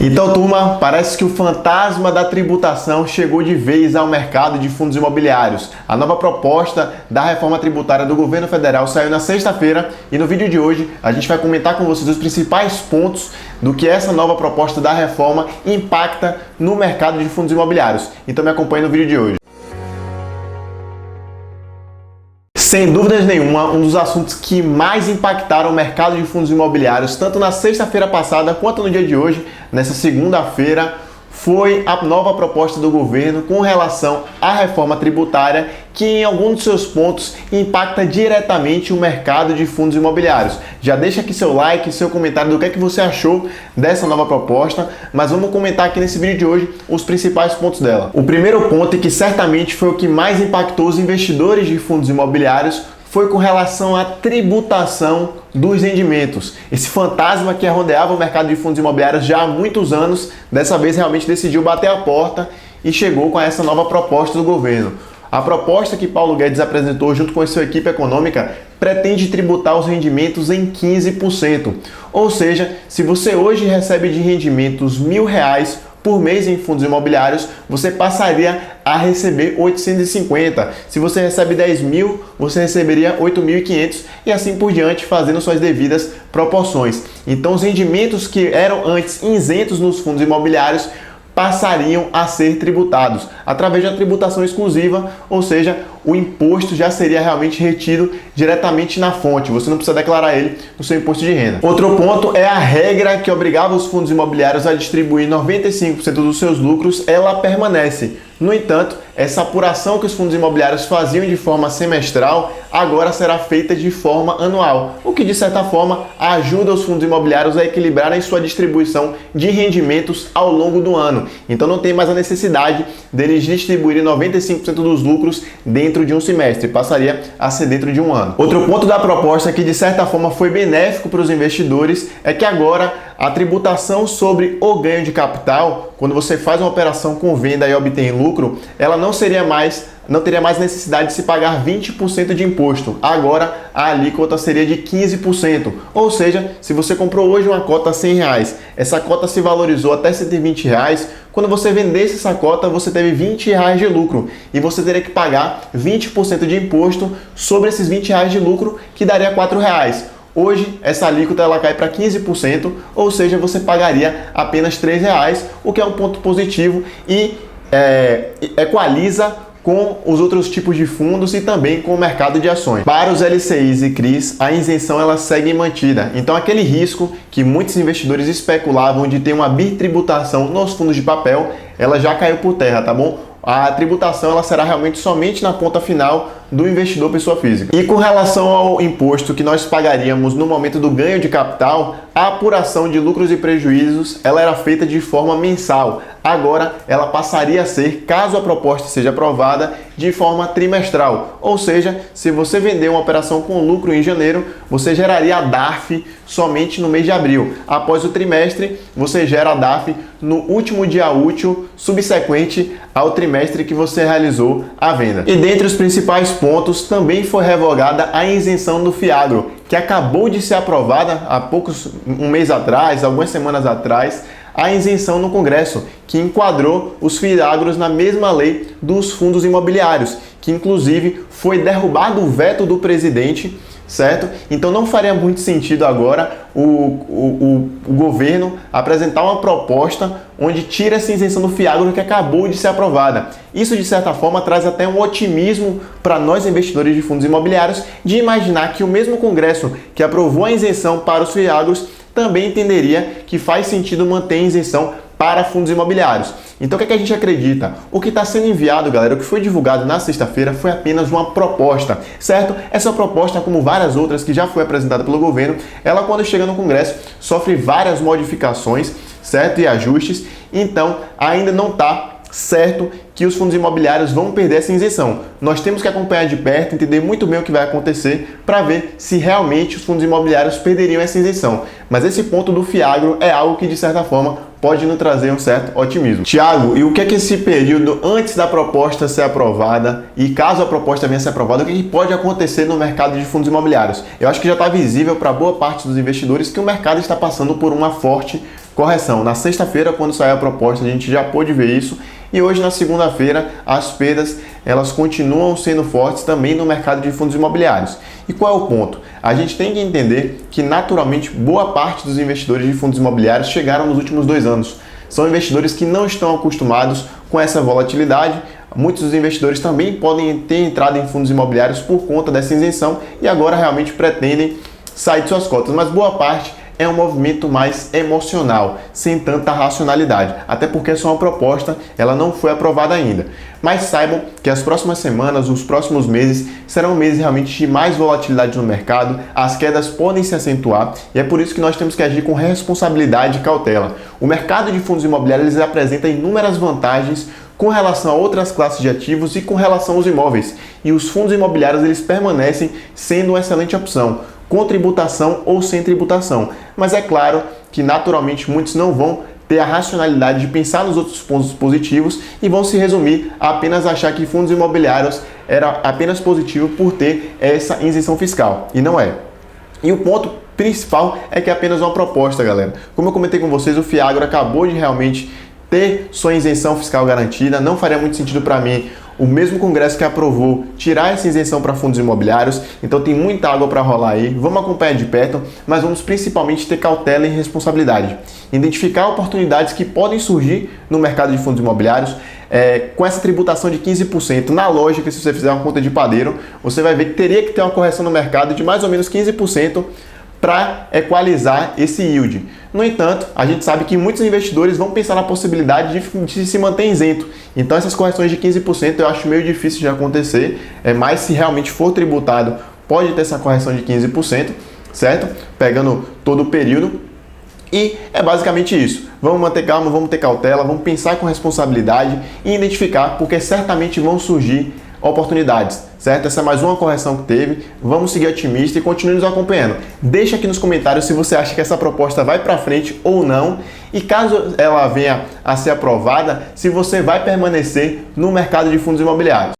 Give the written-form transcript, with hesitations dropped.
Então, turma, parece que o fantasma da tributação chegou de vez ao mercado de fundos imobiliários. A nova proposta da reforma tributária do governo federal saiu na sexta-feira e no vídeo de hoje a gente vai comentar com vocês os principais pontos do que essa nova proposta da reforma impacta no mercado de fundos imobiliários. Então me acompanhe no vídeo de hoje. Sem dúvidas nenhuma, um dos assuntos que mais impactaram o mercado de fundos imobiliários, tanto na sexta-feira passada quanto no dia de hoje, nessa segunda-feira, foi a nova proposta do governo com relação à reforma tributária, que em alguns dos seus pontos impacta diretamente o mercado de fundos imobiliários. Já deixa aqui seu like, seu comentário do que é que você achou dessa nova proposta, mas vamos comentar aqui nesse vídeo de hoje os principais pontos dela. O primeiro ponto, e que certamente foi o que mais impactou os investidores de fundos imobiliários, foi com relação à tributação dos rendimentos. Esse fantasma que rodeava o mercado de fundos imobiliários já há muitos anos, dessa vez realmente decidiu bater a porta e chegou com essa nova proposta do governo. A proposta que Paulo Guedes apresentou junto com a sua equipe econômica pretende tributar os rendimentos em 15%. Ou seja, se você hoje recebe de rendimentos R$1.000 por mês em fundos imobiliários, você passaria a receber 850. Se você recebe 10 mil, você receberia 8.500 e assim por diante, fazendo suas devidas proporções. Então, os rendimentos que eram antes isentos nos fundos imobiliários passariam a ser tributados através de uma tributação exclusiva, ou seja, o imposto já seria realmente retido diretamente na fonte, você não precisa declarar ele no seu imposto de renda. Outro ponto é a regra que obrigava os fundos imobiliários a distribuir 95% dos seus lucros, ela permanece. No entanto, essa apuração que os fundos imobiliários faziam de forma semestral agora será feita de forma anual, o que de certa forma ajuda os fundos imobiliários a equilibrarem sua distribuição de rendimentos ao longo do ano. Então não tem mais a necessidade deles distribuírem 95% dos lucros dentro de um semestre, passaria a ser dentro de um ano. Outro ponto da proposta que de certa forma foi benéfico para os investidores é que agora a tributação sobre o ganho de capital, quando você faz uma operação com venda e obtém lucro, ela não teria mais necessidade de se pagar 20% de imposto. Agora a alíquota seria de 15%. Ou seja, se você comprou hoje uma cota a R$100, essa cota se valorizou até R$120, quando você vendesse essa cota, você teve R$20 de lucro e você teria que pagar 20% de imposto sobre esses R$20 de lucro, que daria R$4. Hoje, essa alíquota ela cai para 15%, ou seja, você pagaria apenas R$3, o que é um ponto positivo e equaliza com os outros tipos de fundos e também com o mercado de ações. Para os LCIs e CRIs, a isenção ela segue mantida. Então, aquele risco que muitos investidores especulavam de ter uma bitributação nos fundos de papel, ela já caiu por terra, tá bom? A tributação ela será realmente somente na ponta final do investidor pessoa física. E com relação ao imposto que nós pagaríamos no momento do ganho de capital, a apuração de lucros e prejuízos ela era feita de forma mensal. Agora ela passaria a ser, caso a proposta seja aprovada, de forma trimestral. Ou seja, se você vender uma operação com lucro em janeiro, você geraria a DARF somente no mês de abril. Após o trimestre, você gera a DARF no último dia útil subsequente ao trimestre que você realizou a venda. E dentre os principais pontos, também foi revogada a isenção do FIAGRO, que acabou de ser aprovada há um mês atrás, algumas semanas atrás, a isenção no Congresso, que enquadrou os FIAGROS na mesma lei dos fundos imobiliários, que inclusive foi derrubado o veto do presidente, certo? Então não faria muito sentido agora o governo apresentar uma proposta onde tira essa isenção do FIAGRO que acabou de ser aprovada. Isso de certa forma traz até um otimismo para nós investidores de fundos imobiliários de imaginar que o mesmo Congresso que aprovou a isenção para os FIAGROS também entenderia que faz sentido manter a isenção para fundos imobiliários. Então o que é que a gente acredita? O que está sendo enviado, galera, o que foi divulgado na sexta-feira foi apenas uma proposta, certo? Essa proposta, como várias outras que já foi apresentada pelo governo, ela quando chega no Congresso sofre várias modificações, certo? E ajustes, então ainda não está certo que os fundos imobiliários vão perder essa isenção. Nós temos que acompanhar de perto, entender muito bem o que vai acontecer para ver se realmente os fundos imobiliários perderiam essa isenção. Mas esse ponto do FIAGRO é algo que de certa forma pode nos trazer um certo otimismo. Tiago, e o que é que esse período antes da proposta ser aprovada e caso a proposta venha a ser aprovada, o que pode acontecer no mercado de fundos imobiliários? Eu acho que já está visível para boa parte dos investidores que o mercado está passando por uma forte correção. Na sexta-feira, quando saiu a proposta, a gente já pôde ver isso. E hoje, na segunda-feira, as perdas elas continuam sendo fortes também no mercado de fundos imobiliários. E qual é o ponto? A gente tem que entender que, naturalmente, boa parte dos investidores de fundos imobiliários chegaram nos últimos 2 anos. São investidores que não estão acostumados com essa volatilidade. Muitos dos investidores também podem ter entrado em fundos imobiliários por conta dessa isenção e agora realmente pretendem sair de suas cotas, mas boa parte é um movimento mais emocional, sem tanta racionalidade, até porque é só uma proposta, ela não foi aprovada ainda. Mas saibam que as próximas semanas, os próximos meses, serão meses realmente de mais volatilidade no mercado, as quedas podem se acentuar e é por isso que nós temos que agir com responsabilidade e cautela. O mercado de fundos imobiliários ele apresenta inúmeras vantagens com relação a outras classes de ativos e com relação aos imóveis. E os fundos imobiliários eles permanecem sendo uma excelente opção, com tributação ou sem tributação. Mas é claro que naturalmente muitos não vão ter a racionalidade de pensar nos outros pontos positivos e vão se resumir a apenas achar que fundos imobiliários era apenas positivo por ter essa isenção fiscal. E não é. E o ponto principal é que é apenas uma proposta, galera. Como eu comentei com vocês, o Fiagro acabou de realmente ter sua isenção fiscal garantida. Não faria muito sentido para mim o mesmo Congresso que aprovou tirar essa isenção para fundos imobiliários, então tem muita água para rolar aí, vamos acompanhar de perto, mas vamos principalmente ter cautela e responsabilidade. Identificar oportunidades que podem surgir no mercado de fundos imobiliários, com essa tributação de 15%, na lógica, se você fizer uma conta de padeiro, você vai ver que teria que ter uma correção no mercado de mais ou menos 15%, para equalizar esse yield. No entanto, a gente sabe que muitos investidores vão pensar na possibilidade de se manter isento. Então essas correções de 15% eu acho meio difícil de acontecer, mas se realmente for tributado, pode ter essa correção de 15%, certo? Pegando todo o período. E é basicamente isso. Vamos manter calma, vamos ter cautela, vamos pensar com responsabilidade e identificar, porque certamente vão surgir oportunidades, certo? Essa é mais uma correção que teve. Vamos seguir otimista e continue nos acompanhando. Deixa aqui nos comentários se você acha que essa proposta vai para frente ou não e caso ela venha a ser aprovada, se você vai permanecer no mercado de fundos imobiliários.